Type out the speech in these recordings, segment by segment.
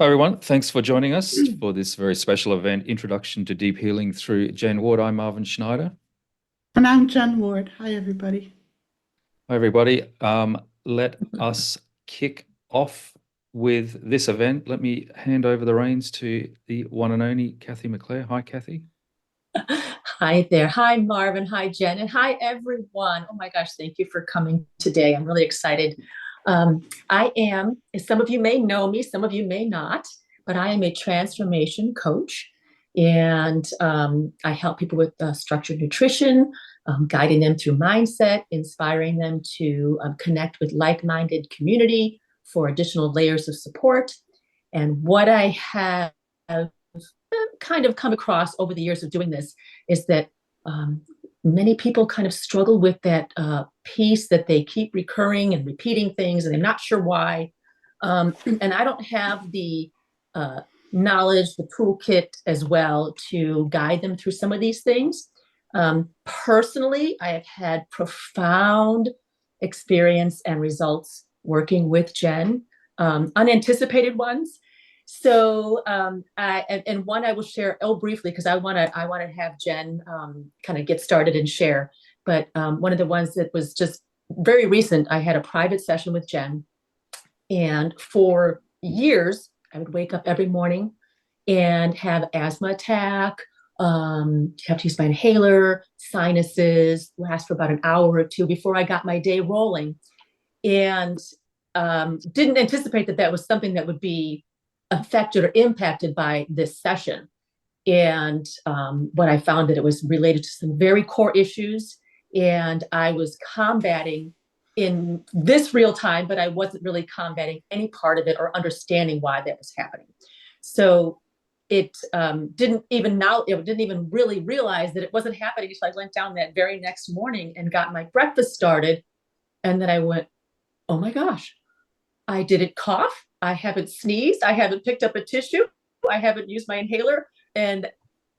Hi, everyone. Thanks for joining us for this very special event, Introduction to Deep Healing through Jane Ward. I'm Marvin Schneider. And I'm Jen Ward. Hi, everybody. Hi, everybody. Let us kick off with this event. Let me hand over the reins to the one and only Kathy McClare. Hi, Kathy. Hi there. Hi, Marvin. Hi, Jen. And hi, everyone. Oh my gosh, thank you for coming today. I'm really excited. I am, some of you may know me, some of you may not, but I am a transformation coach. And I help people with structured nutrition, guiding them through mindset, inspiring them to connect with like-minded community for additional layers of support. And what I have kind of come across over the years of doing this is that many people kind of struggle with that piece that they keep recurring and repeating things, and they're not sure why. And I don't have the knowledge, the toolkit as well to guide them through some of these things. Personally, I have had profound experience and results working with Jen, unanticipated ones. So, and one I will share briefly because I want to have Jen kind of get started and share. But one of the ones that was just very recent, I had a private session with Jen, and for years I would wake up every morning and have asthma attack, have to use my inhaler, sinuses, last for about an hour or two before I got my day rolling, and didn't anticipate that that was something that would be affected or impacted by this session. And what I found that it was related to some very core issues, and I was combating in this real time, but I wasn't really combating any part of it or understanding why that was happening. So it didn't even really realize that it wasn't happening until I went down that very next morning and got my breakfast started. And then I went, oh my gosh, I didn't cough. I haven't sneezed. I haven't picked up a tissue. I haven't used my inhaler. And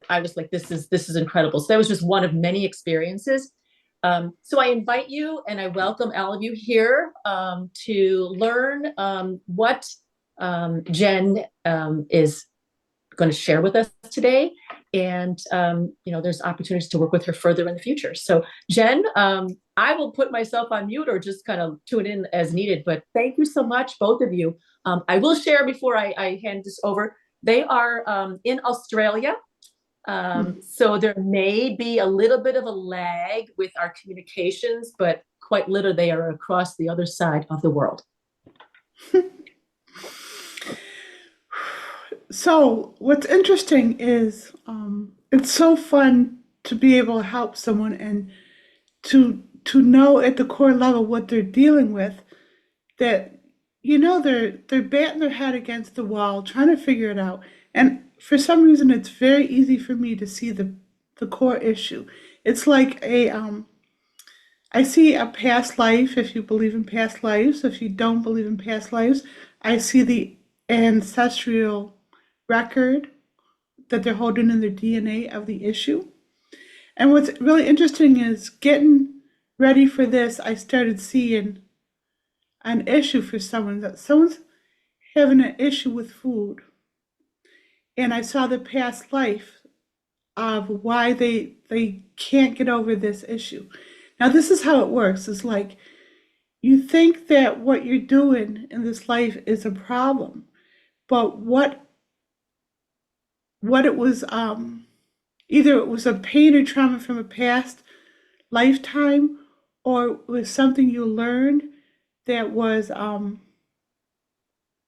I was like, this is incredible. So that was just one of many experiences. So I invite you and I welcome all of you here to learn what Jen is going to share with us today. And, there's opportunities to work with her further in the future. So Jen, I will put myself on mute or just kind of tune in as needed, but thank you so much, both of you. I will share before I hand this over. They are in Australia. So there may be a little bit of a lag with our communications, but quite literally they are across the other side of the world. So what's interesting is it's so fun to be able to help someone and to know at the core level what they're dealing with, that they're batting their head against the wall trying to figure it out. And for some reason it's very easy for me to see the core issue. It's like I see a past life, if you believe in past lives. If you don't believe in past lives, I see the ancestral record that they're holding in their DNA of the issue. And what's really interesting is getting ready for this, I started seeing an issue for someone, that someone's having an issue with food. And I saw the past life of why they can't get over this issue. Now, this is how it works. It's like you think that what you're doing in this life is a problem, but what it was, either it was a pain or trauma from a past lifetime, or it was something you learned that was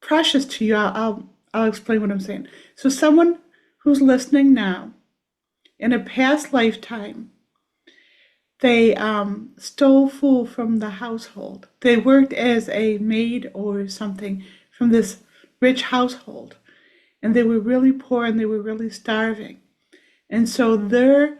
precious to you. I'll explain what I'm saying. So someone who's listening now, in a past lifetime, they stole food from the household. They worked as a maid or something from this rich household, and they were really poor and they were really starving. And so their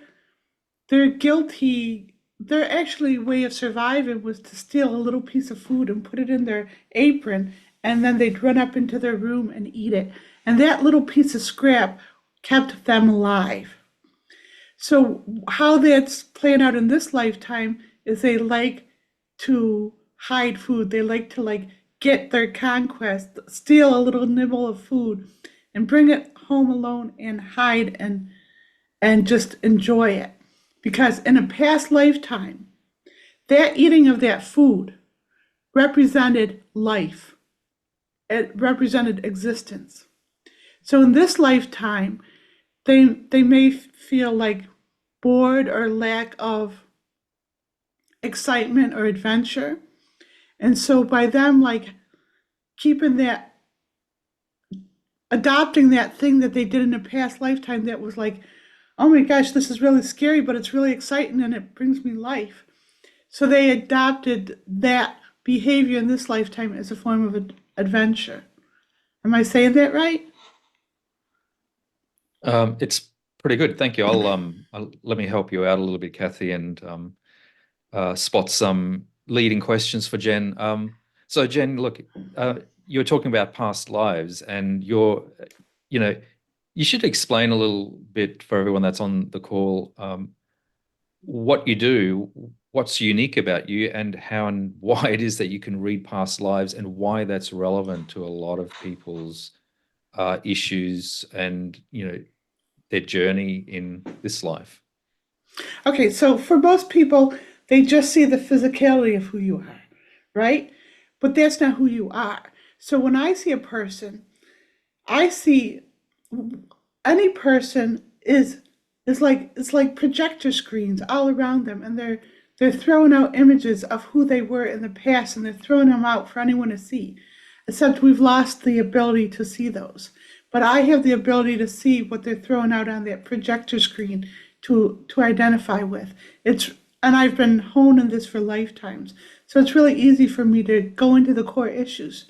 guilty, their actually way of surviving was to steal a little piece of food and put it in their apron, and then they'd run up into their room and eat it. And that little piece of scrap kept them alive. So how that's playing out in this lifetime is they like to hide food. They like to get their conquest, steal a little nibble of food, and bring it home alone and hide and just enjoy it. Because in a past lifetime, that eating of that food represented life. It represented existence. So in this lifetime, they may feel like bored or lack of excitement or adventure. And so by them like keeping that, adopting that thing that they did in a past lifetime that was like, oh my gosh, this is really scary, but it's really exciting and it brings me life. So they adopted that behavior in this lifetime as a form of adventure. Am I saying that right? It's pretty good. Thank you. Let me help you out a little bit, Kathy, and spot some leading questions for Jen. So Jen, look, you're talking about past lives, and you should explain a little bit for everyone that's on the call, what you do, what's unique about you, and how and why it is that you can read past lives, and why that's relevant to a lot of people's issues and their journey in this life. Okay, so for most people, they just see the physicality of who you are, right? But that's not who you are. So when I see a person, I see any person is like, it's like projector screens all around them, and they're throwing out images of who they were in the past, and they're throwing them out for anyone to see. Except we've lost the ability to see those. But I have the ability to see what they're throwing out on that projector screen to identify with. And I've been honing this for lifetimes. So it's really easy for me to go into the core issues.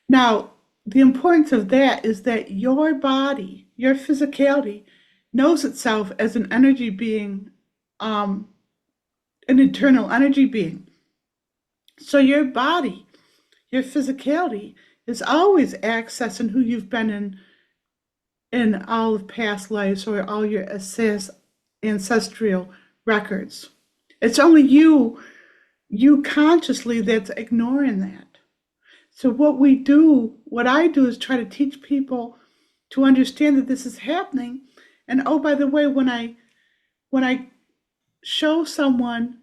Now, the importance of that is that your body, your physicality, knows itself as an energy being, an eternal energy being. So your body, your physicality, is always accessing who you've been in all of past lives or all your ancestral records. It's only you consciously that's ignoring that. So what I do is try to teach people to understand that this is happening. And oh, by the way, when I show someone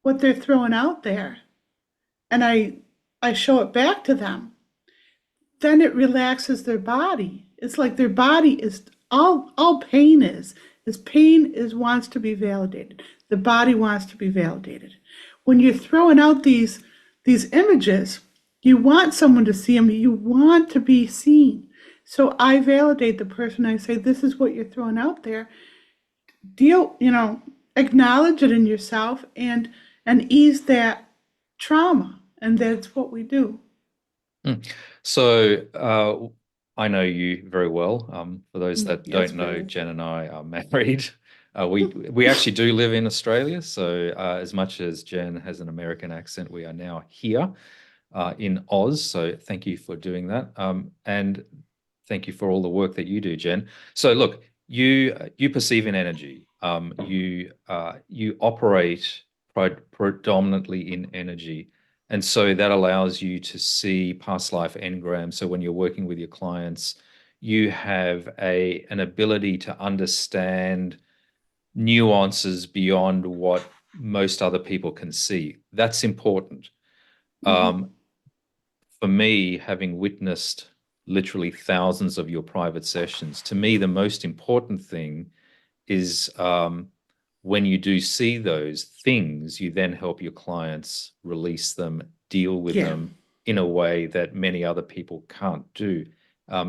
what they're throwing out there, and I show it back to them, then it relaxes their body. It's like their body is all pain is pain wants to be validated. The body wants to be validated. When you're throwing out these images, you want someone to see them. You want to be seen. So I validate the person. I say, this is what you're throwing out there. Acknowledge it in yourself and ease that trauma. And that's what we do. So I know you very well. For those that don't know, really. Jen and I are married. We actually do live in Australia. So as much as Jen has an American accent, we are now here in Oz. So thank you for doing that. And thank you for all the work that you do, Jen. So look, you perceive in energy. You operate predominantly in energy. And so that allows you to see past life engrams. So when you're working with your clients, you have an ability to understand nuances beyond what most other people can see. That's important. For me, having witnessed literally thousands of your private sessions, to me, the most important thing is when you do see those things, you then help your clients release them, deal with them in a way that many other people can't do.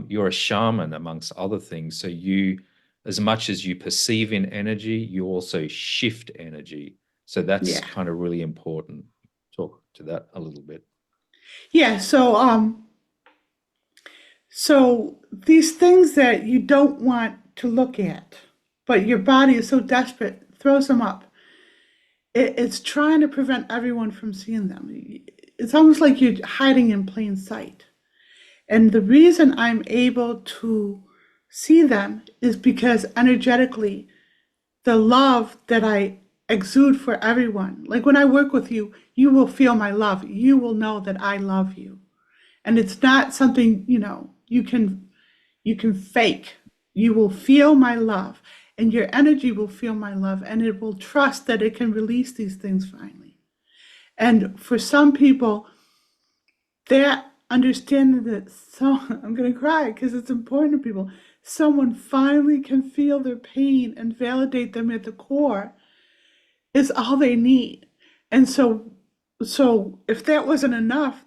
You're a shaman amongst other things. So you, as much as you perceive in energy, you also shift energy. So that's kind of really important. Talk to that a little bit. Yeah, so these things that you don't want to look at, but your body is so desperate, throws them up. It's trying to prevent everyone from seeing them. It's almost like you're hiding in plain sight. And the reason I'm able to see them is because energetically, the love that I exude for everyone, like when I work with you, you will feel my love. You will know that I love you. And it's not something, you can fake. You will feel my love, and your energy will feel my love, and it will trust that it can release these things finally. And for some people, that understanding that, so I'm going to cry because it's important to people, someone finally can feel their pain and validate them at the core is all they need. And so if that wasn't enough,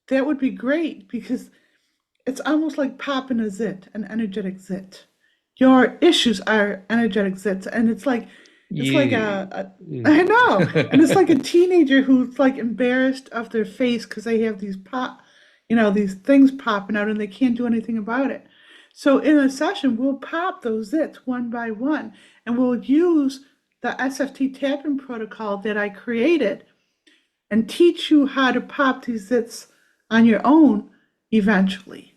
that would be great, because it's almost like popping a zit, an energetic zit. Your issues are energetic zits, and it's like I know, and it's like a teenager who's like embarrassed of their face because they have these things popping out, and they can't do anything about it. So in a session, we'll pop those zits one by one, and we'll use the SFT tapping protocol that I created and teach you how to pop these zits on your own eventually.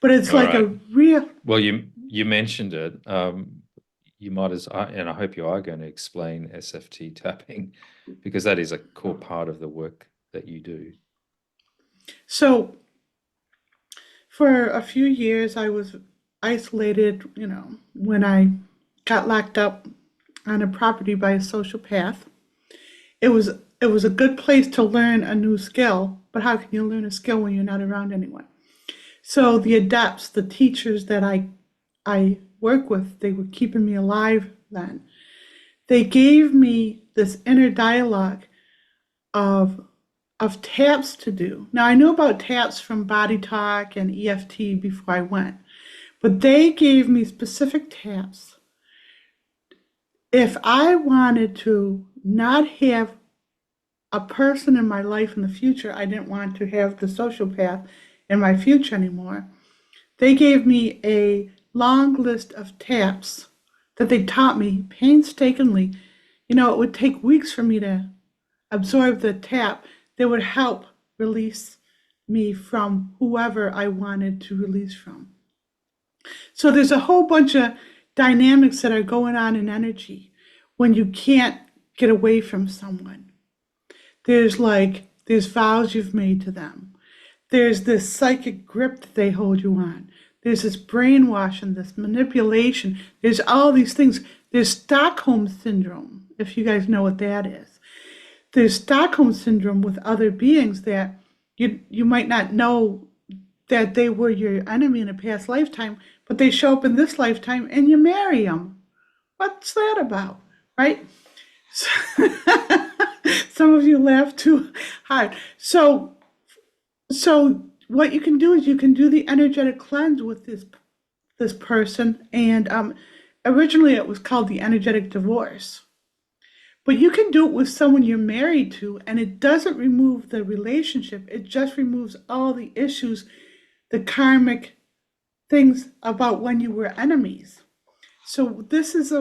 But it's All like right. a real. Well, you mentioned it. You might and I hope you are going to explain SFT tapping, because that is a core part of the work that you do. So for a few years, I was isolated, when I got locked up on a property by a sociopath. It was a good place to learn a new skill, but how can you learn a skill when you're not around anyone? So the adepts, the teachers that I work with, they were keeping me alive then. They gave me this inner dialogue of taps to do. Now, I knew about taps from Body Talk and EFT before I went, but they gave me specific taps. If I wanted to not have a person in my life in the future, I didn't want to have the sociopath in my future anymore, they gave me a long list of taps that they taught me painstakingly. It would take weeks for me to absorb the tap that would help release me from whoever I wanted to release from. So there's a whole bunch of dynamics that are going on in energy when you can't get away from someone. There's vows you've made to them. There's this psychic grip that they hold you on. There's this brainwashing, this manipulation. There's all these things. There's Stockholm Syndrome, if you guys know what that is. There's Stockholm Syndrome with other beings that you might not know that they were your enemy in a past lifetime, but they show up in this lifetime and you marry them. What's that about, right? Some of you laugh too hard. So what you can do is you can do the energetic cleanse with this person, and originally it was called the energetic divorce. But you can do it with someone you're married to, and it doesn't remove the relationship. It just removes all the issues, the karmic things about when you were enemies. So this is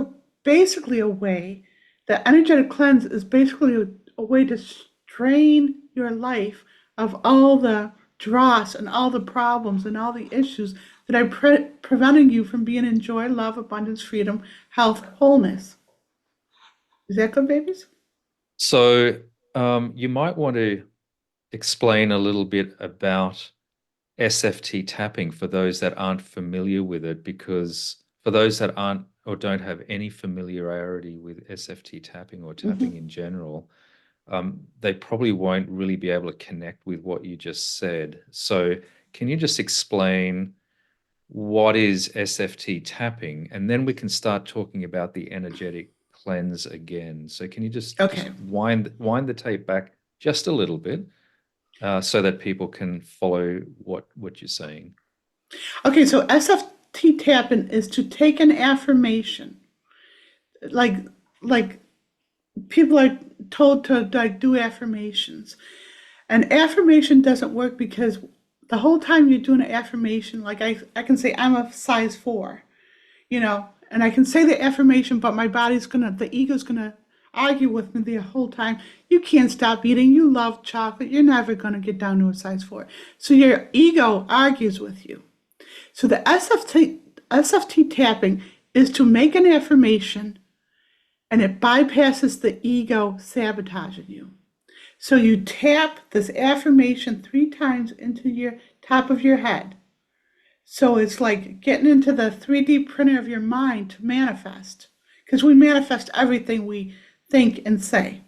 basically a way, the energetic cleanse is basically a way to strain your life of all the dross and all the problems and all the issues that are preventing you from being in joy, love, abundance, freedom, health, wholeness. Is that good, babies? So you might want to explain a little bit about SFT tapping for those that aren't familiar with it, because for those that aren't or don't have any familiarity with SFT tapping or tapping in general, they probably won't really be able to connect with what you just said. So can you just explain what is SFT tapping? And then we can start talking about the energetic cleanse again. So can you just wind the tape back just a little bit so that people can follow what you're saying? Okay, so SFT tapping is to take an affirmation, like people are told to do affirmations. An affirmation doesn't work because the whole time you're doing an affirmation, like I can say I'm a size 4, and I can say the affirmation, but my the ego's gonna argue with me the whole time. You can't stop eating. You love chocolate. You're never gonna get down to a size 4. So your ego argues with you. So the SFT tapping is to make an affirmation, and it bypasses the ego sabotaging you. So you tap this affirmation 3 times into your top of your head. So it's like getting into the 3D printer of your mind to manifest, because we manifest everything we think and say.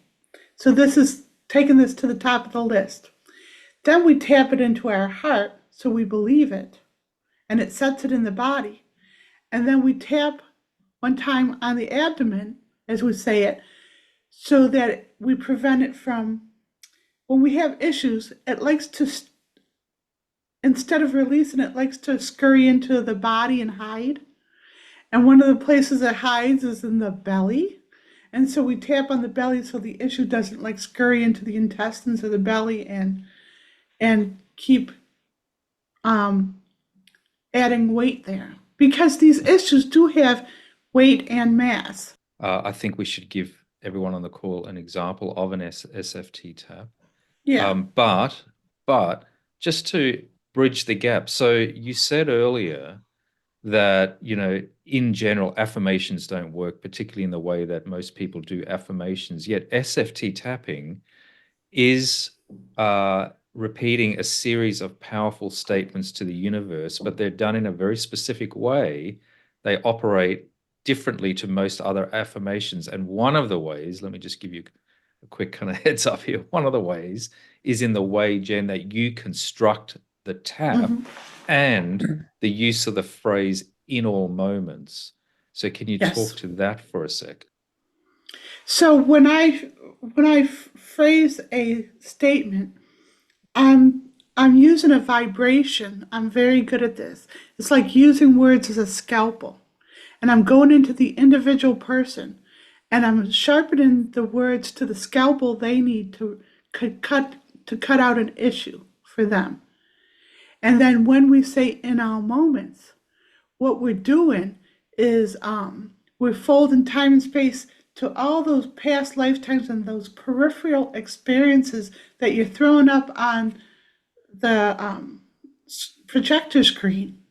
So this is taking this to the top of the list. Then we tap it into our heart so we believe it, and it sets it in the body. And then we tap one time on the abdomen as we say it, so that we prevent it from, when we have issues, it likes to, instead of releasing, it likes to scurry into the body and hide. And one of the places it hides is in the belly. And so we tap on the belly so the issue doesn't like scurry into the intestines or the belly and keep adding weight there. Because these issues do have weight and mass. I think we should give everyone on the call an example of an SFT tap. Yeah. But just to bridge the gap. So you said earlier that, you know, in general, affirmations don't work, particularly in the way that most people do affirmations. Yet SFT tapping is repeating a series of powerful statements to the universe, but they're done in a very specific way. They operate differently to most other affirmations. And one of the ways, let me just give you a quick kind of heads up here. One of the ways is in the way, Jen, that you construct the tap and the use of the phrase in all moments. So can you talk to that for a sec? So when I phrase a statement, I'm using a vibration. I'm very good at this. It's like using words as a scalpel. And I'm going into the individual person and I'm sharpening the words to the scalpel they need to cut out an issue for them. And then when we say in all moments, what we're doing is we're folding time and space to all those past lifetimes and those peripheral experiences that you're throwing up on the projector screen.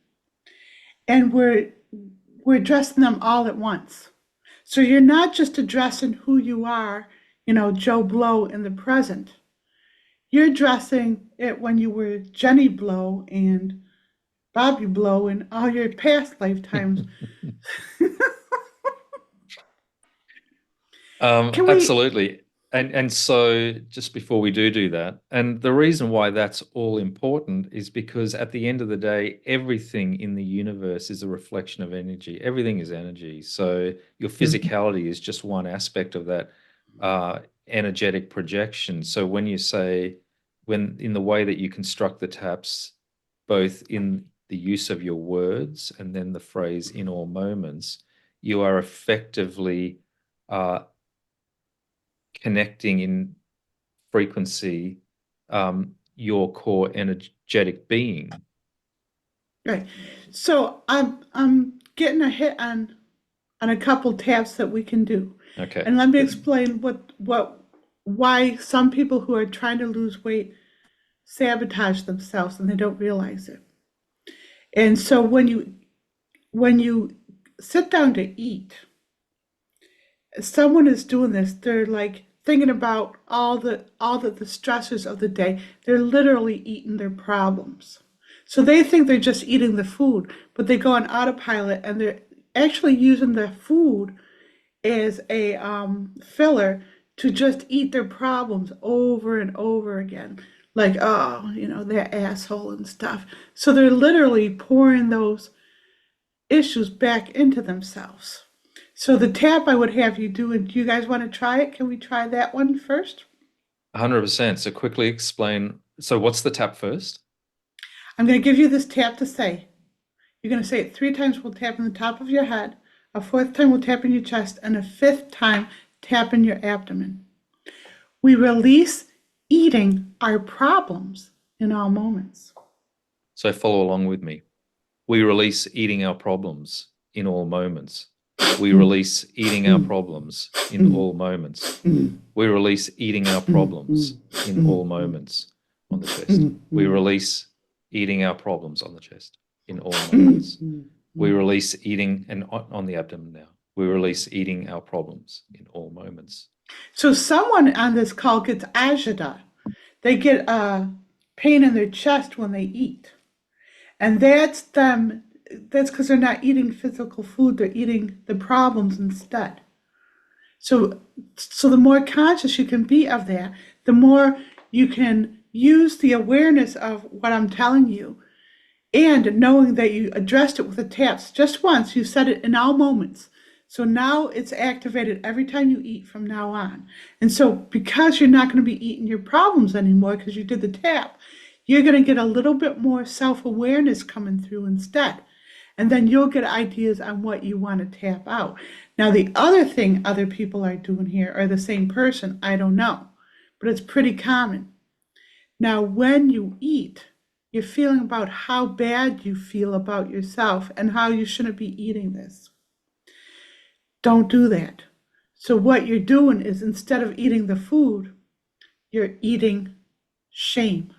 And we're addressing them all at once. So you're not just addressing who you are, you know, Joe Blow in the present. You're addressing it when you were Jenny Blow and Bobby Blow and all your past lifetimes. Absolutely. And so just before we do that, and the reason why that's all important is because at the end of the day, everything in the universe is a reflection of energy. Everything is energy. So your physicality is just one aspect of that energetic projection. So when you say, when in the way that you construct the taps, both in the use of your words and then the phrase in all moments, you are effectively connecting in frequency your core energetic being. Right. So I'm getting a hit on a couple taps that we can do. Okay. And let me explain why some people who are trying to lose weight sabotage themselves and they don't realize it. And so when you sit down to eat, someone is doing this, they're like thinking about all the stressors of the day. They're literally eating their problems. So they think they're just eating the food, but they go on autopilot and they're actually using the food as a filler to just eat their problems over and over again. Like, oh, you know, they're asshole and stuff. So they're literally pouring those issues back into themselves. So the tap I would have you do, and do you guys want to try it? Can we try that one first? 100%. So quickly explain. So what's the tap first? I'm going to give you this tap to say. You're going to say it 3 times. We'll tap on the top of your head. A 4th time, we'll tap in your chest. And a 5th time, tap in your abdomen. We release eating our problems in all moments. So follow along with me. We release eating our problems in all moments. We release eating our problems in all moments. We release eating our problems in all moments on the chest. We release eating our problems on the chest in all moments. We release eating, and on the abdomen now. We release eating our problems in all moments. So someone on this call gets agita. They get a pain in their chest when they eat. And that's them, that's because they're not eating physical food, they're eating the problems instead. So the more conscious you can be of that, the more you can use the awareness of what I'm telling you and knowing that you addressed it with the taps just once. You said it in all moments. So now it's activated every time you eat from now on. And so because you're not going to be eating your problems anymore because you did the tap, you're going to get a little bit more self-awareness coming through instead. And then you'll get ideas on what you want to tap out. Now, the other thing other people are doing here, or the same person, I don't know, but it's pretty common. Now, when you eat, you're feeling about how bad you feel about yourself and how you shouldn't be eating this. Don't do that. So what you're doing is, instead of eating the food, you're eating shame.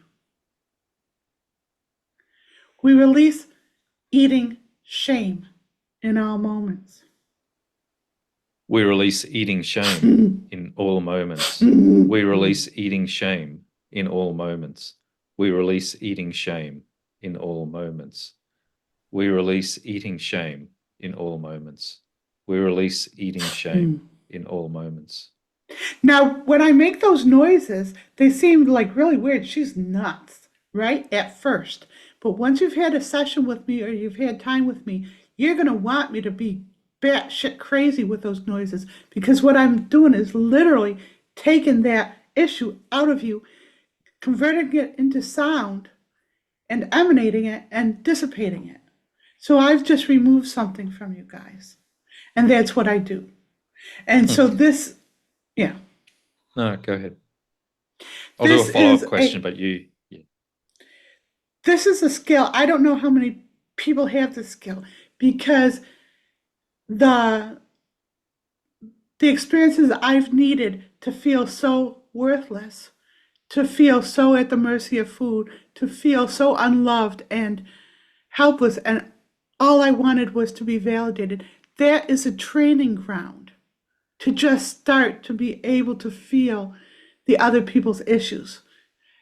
We release eating shame in all moments. We release eating shame in all moments. We release eating shame in all moments. We release eating shame in all moments. We release eating shame in all moments. We release eating shame in all moments. Now, when I make those noises, they seem like really weird. She's nuts, right? At first. But once you've had a session with me or you've had time with me, you're going to want me to be batshit crazy with those noises, because what I'm doing is literally taking that issue out of you, converting it into sound and emanating it and dissipating it. So I've just removed something from you guys. And that's what I do. And so this, yeah. No, go ahead. I'll do a follow-up question, but you. Yeah. This is a skill. I don't know how many people have this skill, because the experiences I've needed to feel so worthless, to feel so at the mercy of food, to feel so unloved and helpless, and all I wanted was to be validated. That is a training ground to just start to be able to feel the other people's issues.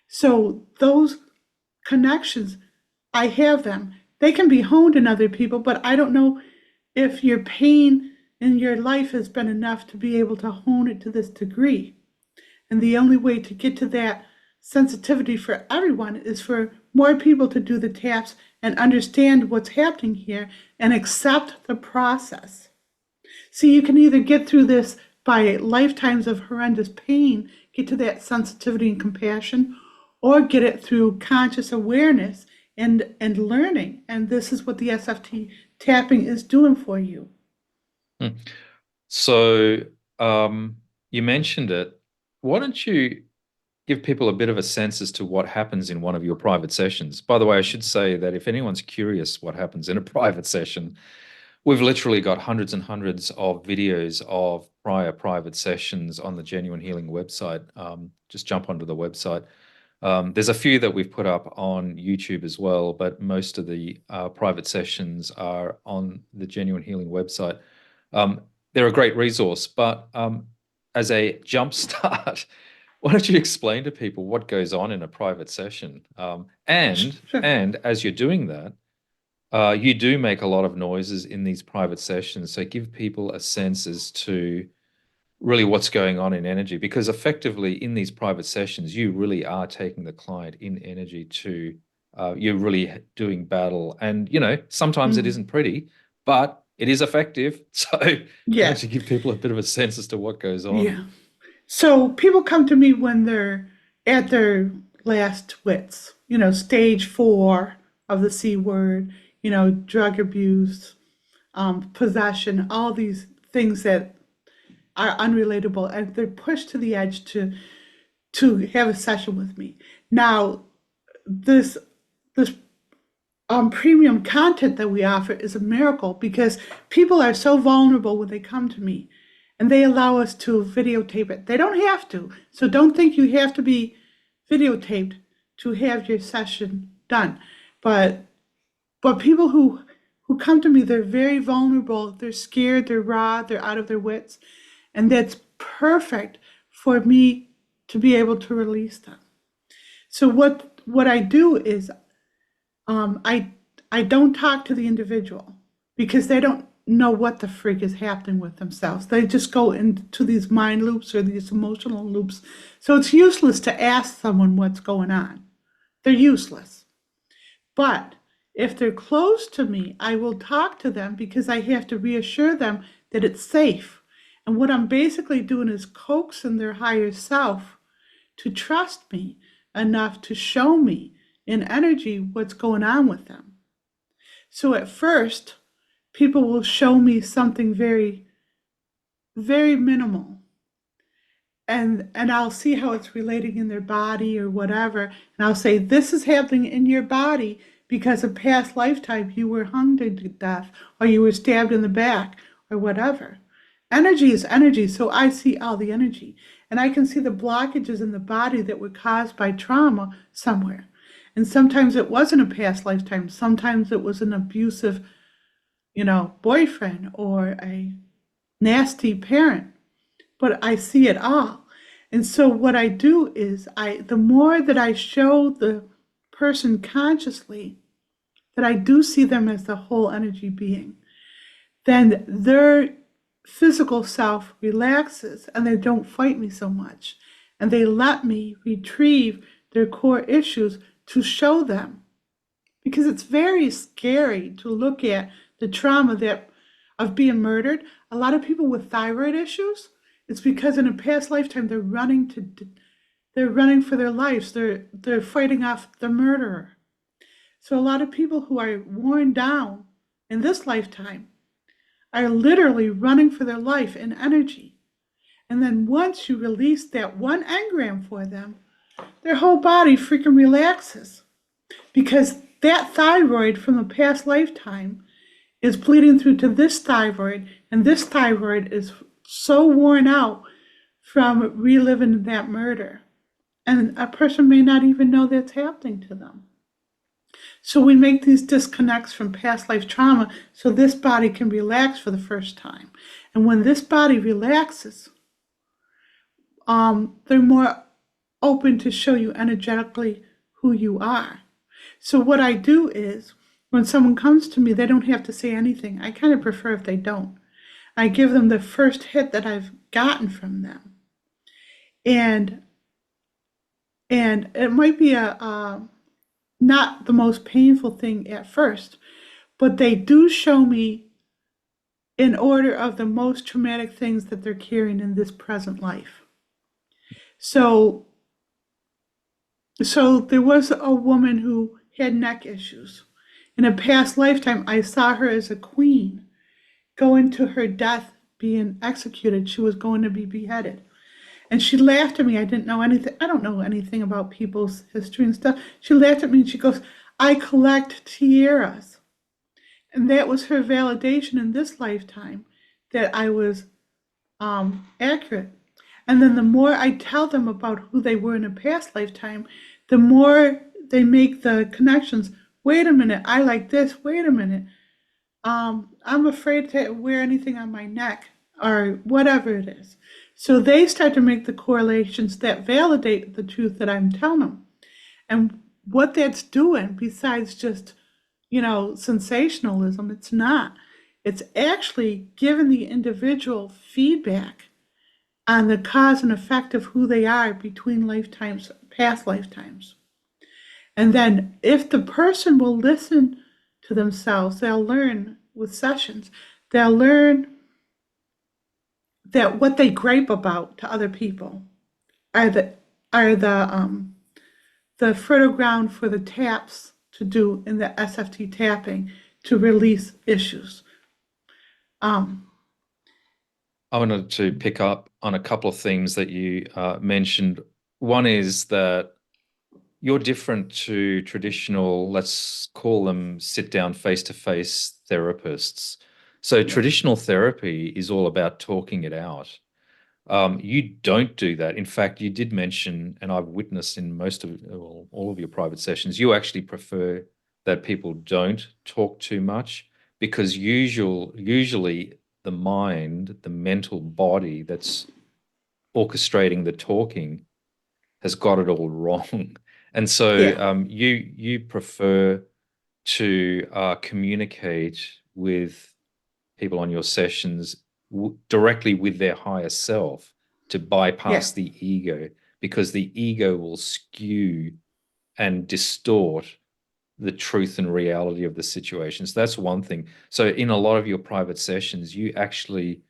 So those connections, I have them. They can be honed in other people, but I don't know if your pain in your life has been enough to be able to hone it to this degree. And the only way to get to that sensitivity for everyone is for more people to do the taps and understand what's happening here and accept the process. So you can either get through this by lifetimes of horrendous pain, get to that sensitivity and compassion, or get it through conscious awareness and learning. And this is what the SFT tapping is doing for you. So you mentioned it. Why don't you give people a bit of a sense as to what happens in one of your private sessions? By the way, I should say that if anyone's curious what happens in a private session, we've literally got hundreds and hundreds of videos of prior private sessions on the Jenuine Healing website. Just jump onto the website. There's a few that we've put up on YouTube as well, but most of the private sessions are on the Jenuine Healing website. They're a great resource, but as a jump start, why don't you explain to people what goes on in a private session? And as you're doing that, you do make a lot of noises in these private sessions. So give people a sense as to really what's going on in energy, because effectively in these private sessions, you really are taking the client in energy to, you're really doing battle. And, you know, sometimes it isn't pretty, but it is effective. So why don't you give people a bit of a sense as to what goes on? Yeah. So people come to me when they're at their last wits, you know, stage 4 of the C word, you know, drug abuse, possession, all these things that are unrelatable, and they're pushed to the edge to have a session with me. Now, this premium content that we offer is a miracle, because people are so vulnerable when they come to me, and they allow us to videotape it. They don't have to, so don't think you have to be videotaped to have your session done. But people who come to me, they're very vulnerable. They're scared, they're raw, they're out of their wits. And that's perfect for me to be able to release them. So what I do is I I don't talk to the individual because they don't know what the freak is happening with themselves. They just go into these mind loops or these emotional loops. So it's useless to ask someone what's going on. They're useless. But if they're close to me, I will talk to them because I have to reassure them that it's safe. And what I'm basically doing is coaxing their higher self to trust me enough to show me in energy what's going on with them. So at first, people will show me something very, very minimal. And I'll see how it's relating in their body or whatever. And I'll say, this is happening in your body because in past lifetime you were hung to death or you were stabbed in the back or whatever. Energy is energy, so I see all the energy. And I can see the blockages in the body that were caused by trauma somewhere. And sometimes it wasn't a past lifetime. Sometimes it was an abusive, boyfriend or a nasty parent. But I see it all. And so what I do is the more that I show the person consciously that I do see them as the whole energy being, then their physical self relaxes and they don't fight me so much. And they let me retrieve their core issues to show them. Because it's very scary to look at the trauma of being murdered. A lot of people with thyroid issues, it's because in a past lifetime they're running for their lives. They're fighting off the murderer. So a lot of people who are worn down in this lifetime are literally running for their life in energy. And then once you release that 1 engram for them, their whole body freaking relaxes. Because that thyroid from the past lifetime is bleeding through to this thyroid, and this thyroid is so worn out from reliving that murder. And a person may not even know that's happening to them. So we make these disconnects from past life trauma so this body can relax for the first time. And when this body relaxes, they're more open to show you energetically who you are. So what I do is, when someone comes to me, they don't have to say anything. I kind of prefer if they don't. I give them the first hit that I've gotten from them. And it might be not the most painful thing at first, but they do show me in order of the most traumatic things that they're carrying in this present life. So there was a woman who had neck issues. In a past lifetime, I saw her as a queen go into her death being executed. She was going to be beheaded. And she laughed at me. I didn't know anything. I don't know anything about people's history and stuff. She laughed at me and she goes, I collect tiaras. And that was her validation in this lifetime that I was accurate. And then the more I tell them about who they were in a past lifetime, the more they make the connections. Wait a minute, I like this. Wait a minute. I'm afraid to wear anything on my neck or whatever it is. So they start to make the correlations that validate the truth that I'm telling them. And what that's doing, besides just, sensationalism, it's not. It's actually giving the individual feedback on the cause and effect of who they are between lifetimes, past lifetimes. And then if the person will listen to themselves, they'll learn with sessions, they'll learn that what they gripe about to other people are the fertile ground for the taps to do in the SFT tapping to release issues. I wanted to pick up on a couple of things that you mentioned. One is that you're different to traditional, let's call them sit-down face-to-face therapists. So traditional therapy is all about talking it out. You don't do that. In fact, you did mention, and I've witnessed in all of your private sessions, you actually prefer that people don't talk too much because usually the mind, the mental body that's orchestrating the talking has got it all wrong. And so Yeah. you prefer to communicate with people on your sessions directly with their higher self, to bypass the ego, because the ego will skew and distort the truth and reality of the situation. So that's one thing. So in a lot of your private sessions, you actually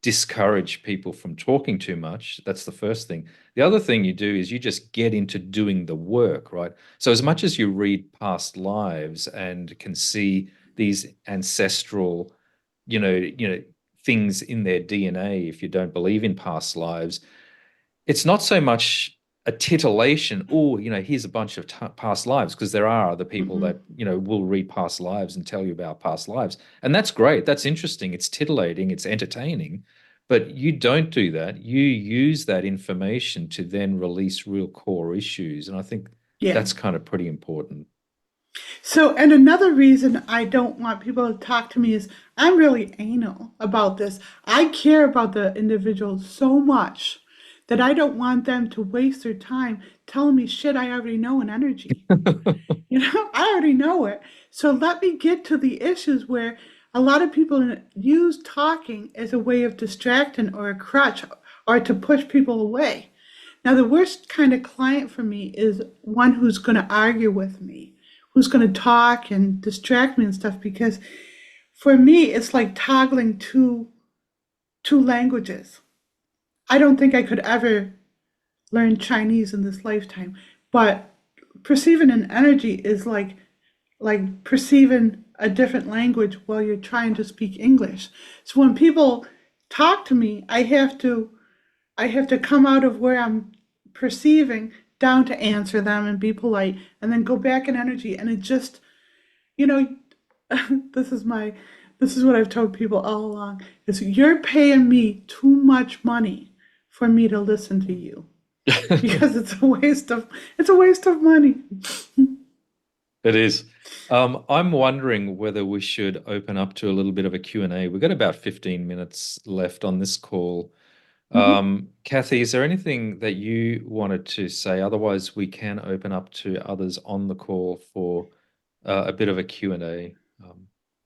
discourage people from talking too much. That's the first thing. The other thing you do is you just get into doing the work, right? So as much as you read past lives and can see these ancestral, things in their DNA, if you don't believe in past lives, it's not so much a titillation. Oh, here's a bunch of past lives, because there are other people that, will read past lives and tell you about past lives. And that's great. That's interesting. It's titillating. It's entertaining. But you don't do that. You use that information to then release real core issues. And I think that's kind of pretty important. So, and another reason I don't want people to talk to me is I'm really anal about this. I care about the individual so much that I don't want them to waste their time telling me shit I already know in energy. I already know it. So let me get to the issues where a lot of people use talking as a way of distracting or a crutch or to push people away. Now, the worst kind of client for me is one who's going to argue with me, who's going to talk and distract me and stuff, because for me, it's like toggling two languages. I don't think I could ever learn Chinese in this lifetime, but perceiving an energy is like perceiving a different language while you're trying to speak English. So when people talk to me, I have to come out of where I'm perceiving down to answer them and be polite, and then go back in energy. And it just, this is what I've told people all along, is you're paying me too much money for me to listen to you. Because it's a waste of money. It is. I'm wondering whether we should open up to a little bit of a Q&A. We've got about 15 minutes left on this call. Kathy, is there anything that you wanted to say? Otherwise, we can open up to others on the call for a bit of a Q&A.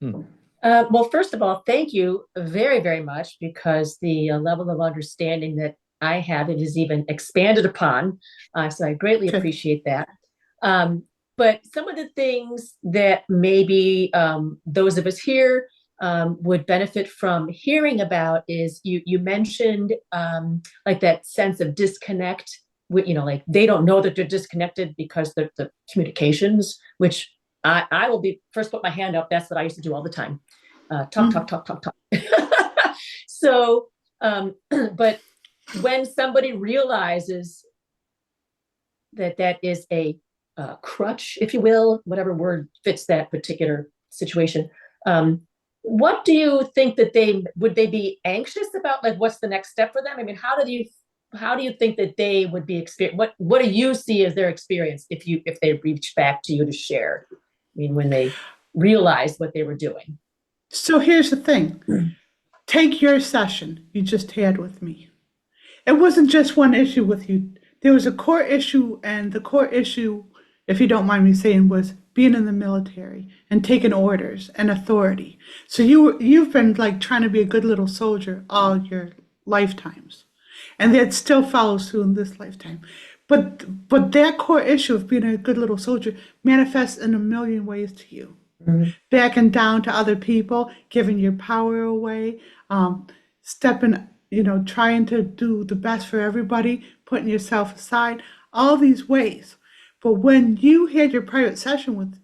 Well, first of all, thank you very, very much, because the level of understanding that I have, it is even expanded upon. So I greatly appreciate that. But some of the things that maybe those of us here would benefit from hearing about is you mentioned like that sense of disconnect. Like they don't know that they're disconnected because the communications, which I will be first put my hand up. That's what I used to do all the time. Talk. So, but when somebody realizes that is a crutch, if you will, whatever word fits that particular situation, what do you think that would they be anxious about? Like, what's the next step for them? I mean, how do you think that they would be what do you see as their experience if they reach back to you to share? I mean, when they realized what they were doing. So here's the thing. Take your session you just had with me. It wasn't just one issue with you. There was a core issue, and the core issue, if you don't mind me saying, was being in the military and taking orders and authority. So you've been like trying to be a good little soldier all your lifetimes, and that still follows through in this lifetime. But that core issue of being a good little soldier manifests in a million ways to you. Backing down to other people, giving your power away, stepping, trying to do the best for everybody, putting yourself aside, all these ways. But when you had your private session with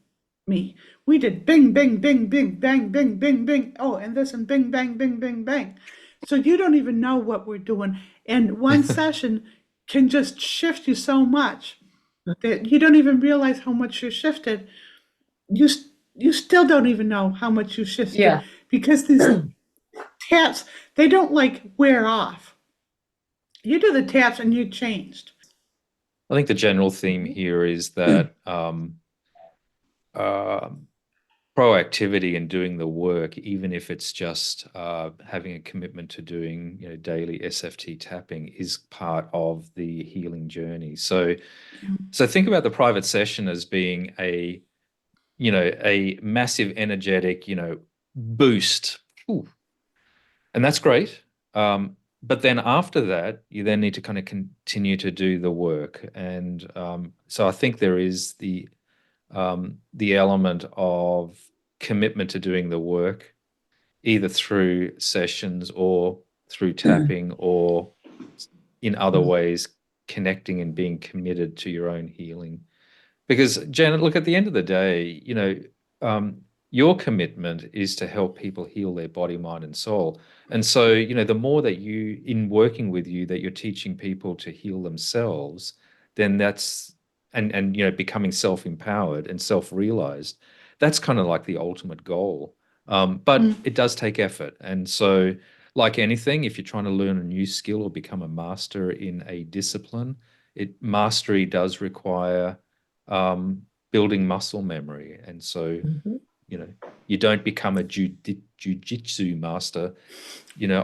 me, we did bing, bing, bing, bing, bang, bing, bing, bing. Oh, and this and bing, bang, bing, bing, bang. So you don't even know what we're doing. And one session can just shift you so much that you don't even realize how much you're shifted. You still don't even know how much you shifted, because these taps, they don't like wear off. You do the taps and you changed. I think the general theme here is that proactivity and doing the work, even if it's just having a commitment to doing daily SFT tapping, is part of the healing journey. So think about the private session as being a a massive energetic, boost. Ooh. And that's great. But then after that, you then need to kind of continue to do the work. And so I think there is the element of commitment to doing the work, either through sessions or through tapping or in other ways, connecting and being committed to your own healing. Because Janet, look, at the end of the day, your commitment is to help people heal their body, mind, and soul. And so, the more that in working with you, that you're teaching people to heal themselves, then that's and becoming self-empowered and self-realized. That's kind of like the ultimate goal. But it does take effort. And so, like anything, if you're trying to learn a new skill or become a master in a discipline, mastery does require building muscle memory. And so, you don't become a jujitsu master,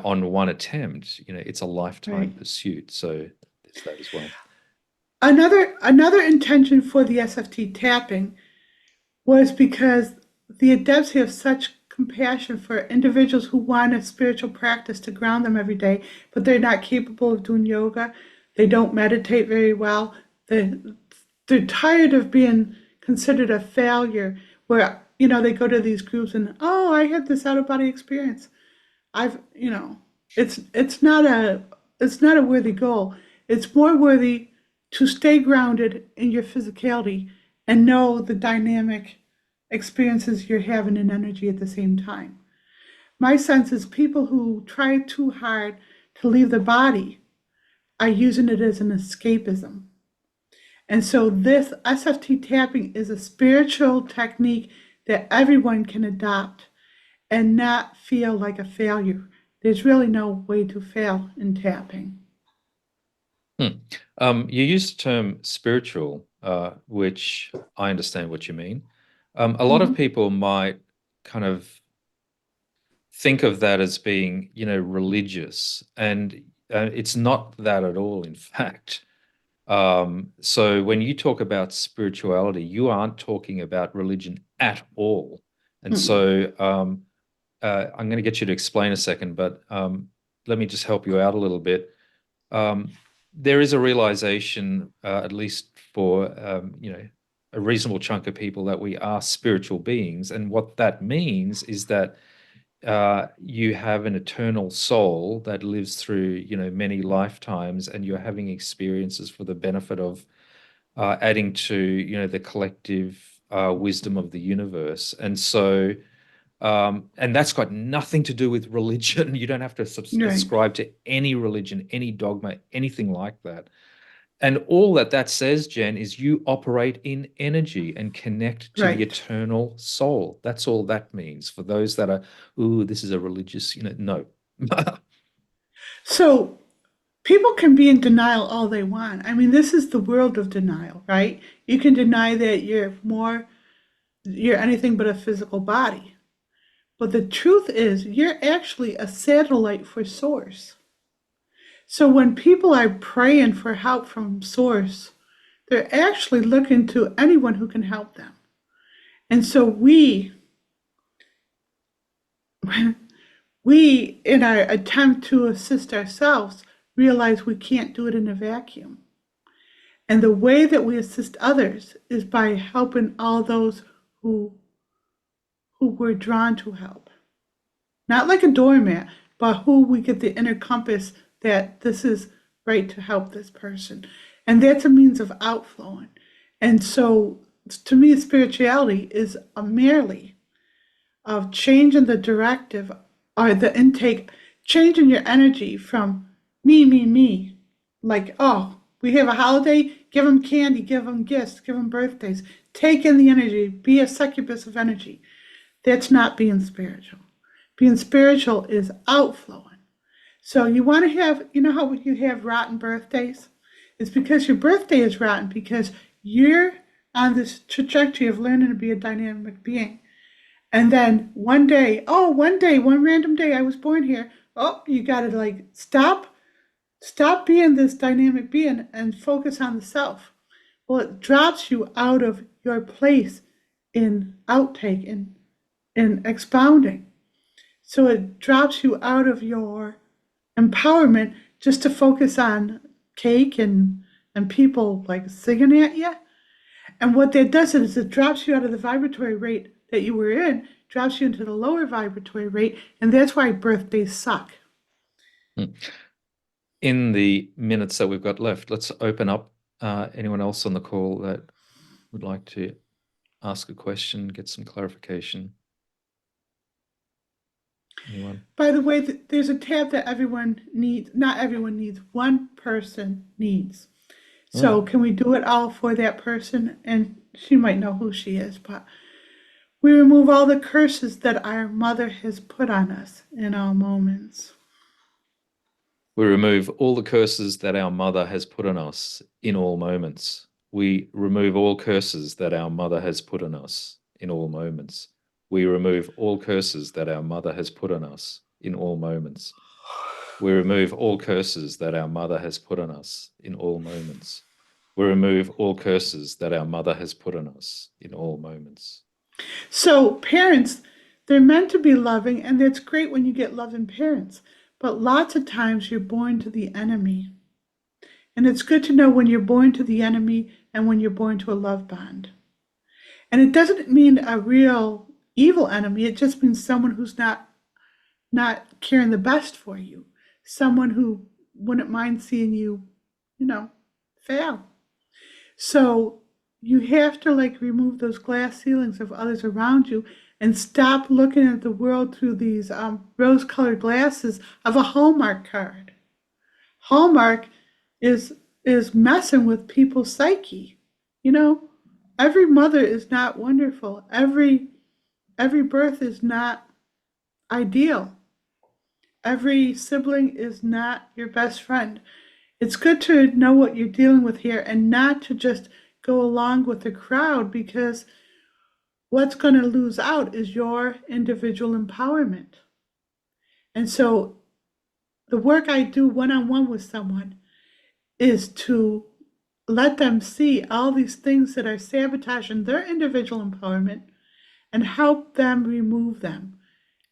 on one attempt. It's a lifetime pursuit. So there's that as well. Another intention for the SFT tapping was because the adepts have such compassion for individuals who want a spiritual practice to ground them every day, but they're not capable of doing yoga. They don't meditate very well. They're tired of being considered a failure where, they go to these groups and, oh, I had this out-of-body experience. It's not a worthy goal. It's more worthy to stay grounded in your physicality and know the dynamic experiences you're having in energy at the same time. My sense is people who try too hard to leave the body are using it as an escapism. And so this SFT tapping is a spiritual technique that everyone can adopt and not feel like a failure. There's really no way to fail in tapping. You use the term spiritual, which I understand what you mean. A lot of people might kind of think of that as being, religious, and it's not that at all, in fact. So when you talk about spirituality, you aren't talking about religion at all. And so I'm going to get you to explain a second, but let me just help you out a little bit. There is a realization, at least for a reasonable chunk of people, that we are spiritual beings, and what that means is that you have an eternal soul that lives through many lifetimes, and you're having experiences for the benefit of adding to the collective wisdom of the universe. And so and that's got nothing to do with religion. You don't have to subscribe to any religion, any dogma, anything like that. And all that says, Jen, is you operate in energy and connect to the eternal soul. That's all that means. For those that are, ooh, this is a religious, no. So people can be in denial all they want. I mean, this is the world of denial, right? You can deny that you're anything but a physical body. But the truth is, you're actually a satellite for Source. So when people are praying for help from Source, they're actually looking to anyone who can help them. And so we, in our attempt to assist ourselves, realize we can't do it in a vacuum. And the way that we assist others is by helping all those who we're drawn to help. Not like a doormat, but who we get the inner compass that this is right to help this person. And that's a means of outflowing. And so to me, spirituality is a merely of changing the directive or the intake, changing your energy from me, like, oh, we have a holiday, give them candy, give them gifts, give them birthdays. Take in the energy, be a succubus of energy. That's not being spiritual. Being spiritual is outflowing. So you want to have, how you have rotten birthdays? It's because your birthday is rotten because you're on this trajectory of learning to be a dynamic being. And then one random day, I was born here. Oh, you got to stop being this dynamic being and focus on the self. Well, it drops you out of your place in outtake, in expounding. So it drops you out of your empowerment just to focus on cake and people like singing at you. And what that does is it drops you out of the vibratory rate that you were in, drops you into the lower vibratory rate, and that's why birthdays suck. In the minutes that we've got left, let's open up anyone else on the call that would like to ask a question, get some clarification. Anyone? By the way, there's a tab that everyone needs, not everyone needs, one person needs. So can we do it all for that person? And she might know who she is, but we remove all the curses that our mother has put on us in all moments. We remove all the curses that our mother has put on us in all moments. We remove all curses that our mother has put on us in all moments. We remove all curses that our mother has put on us in all moments. We remove all curses that our mother has put on us in all moments. We remove all curses that our mother has put on us in all moments. So parents, they're meant to be loving, and that's great when you get loving parents. But lots of times you're born to the enemy. And it's good to know when you're born to the enemy and when you're born to a love bond. And it doesn't mean a real evil enemy. It just means someone who's not caring the best for you. Someone who wouldn't mind seeing you, fail. So you have to remove those glass ceilings of others around you and stop looking at the world through these rose-colored glasses of a Hallmark card. Hallmark is messing with people's psyche. Every mother is not wonderful. Every birth is not ideal. Every sibling is not your best friend. It's good to know what you're dealing with here and not to just go along with the crowd, because what's going to lose out is your individual empowerment. And so the work I do one-on-one with someone is to let them see all these things that are sabotaging their individual empowerment and help them remove them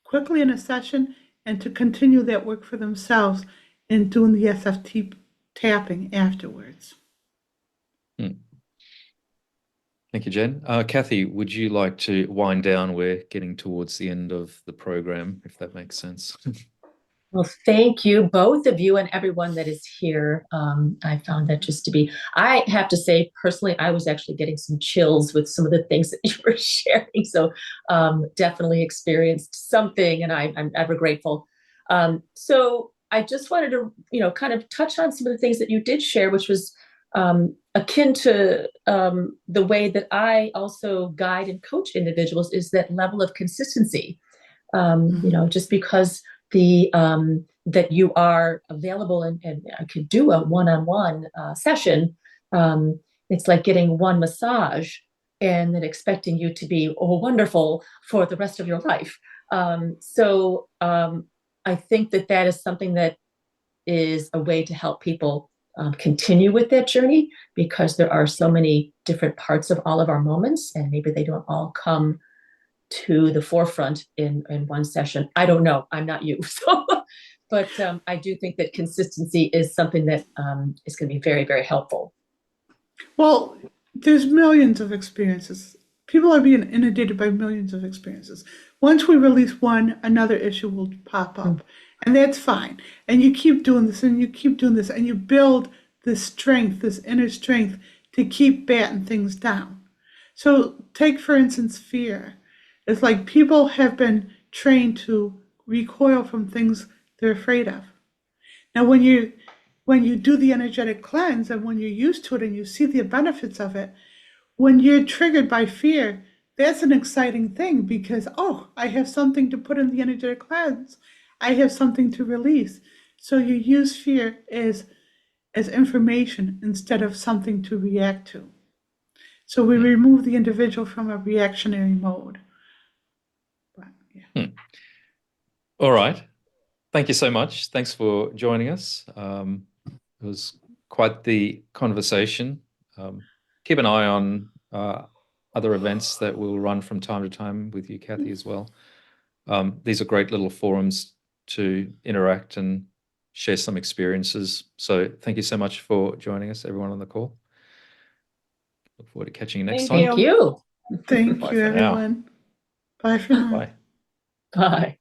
quickly in a session, and to continue that work for themselves in doing the SFT tapping afterwards. Thank you, Jen. Kathy, would you like to wind down? We're getting towards the end of the program, if that makes sense. Well, thank you, both of you and everyone that is here. I found that just to be, I have to say, personally, I was actually getting some chills with some of the things that you were sharing. So definitely experienced something, and I'm ever grateful. So I just wanted to, kind of touch on some of the things that you did share, which was akin to the way that I also guide and coach individuals, is that level of consistency. Just because that you are available and I could do a one-on-one session. It's like getting one massage and then expecting you to be wonderful for the rest of your life. So I think that is something that is a way to help people continue with that journey, because there are so many different parts of all of our moments, and maybe they don't all come to the forefront in one session. I don't know. I'm not you. So, but I do think that consistency is something that is going to be very, very helpful. Well, there's millions of experiences. People are being inundated by millions of experiences. Once we release one, another issue will pop up. And that's fine. And you keep doing this and you keep doing this, and you build this strength, this inner strength, to keep batting things down. So take, for instance, fear. It's like people have been trained to recoil from things they're afraid of. Now, when you do the energetic cleanse, and when you're used to it and you see the benefits of it, when you're triggered by fear, that's an exciting thing, because, I have something to put in the energetic cleanse. I have something to release. So you use fear as information instead of something to react to. So we remove the individual from a reactionary mode. But, yeah. All right. Thank you so much. Thanks for joining us. It was quite the conversation. Keep an eye on other events that we'll run from time to time with you, Kathy, as well. These are great little forums to interact and share some experiences. So thank you so much for joining us, everyone on the call. Look forward to catching you next time. Thank you. Thank Bye you, for now. everyone. Bye for now. Bye. Bye.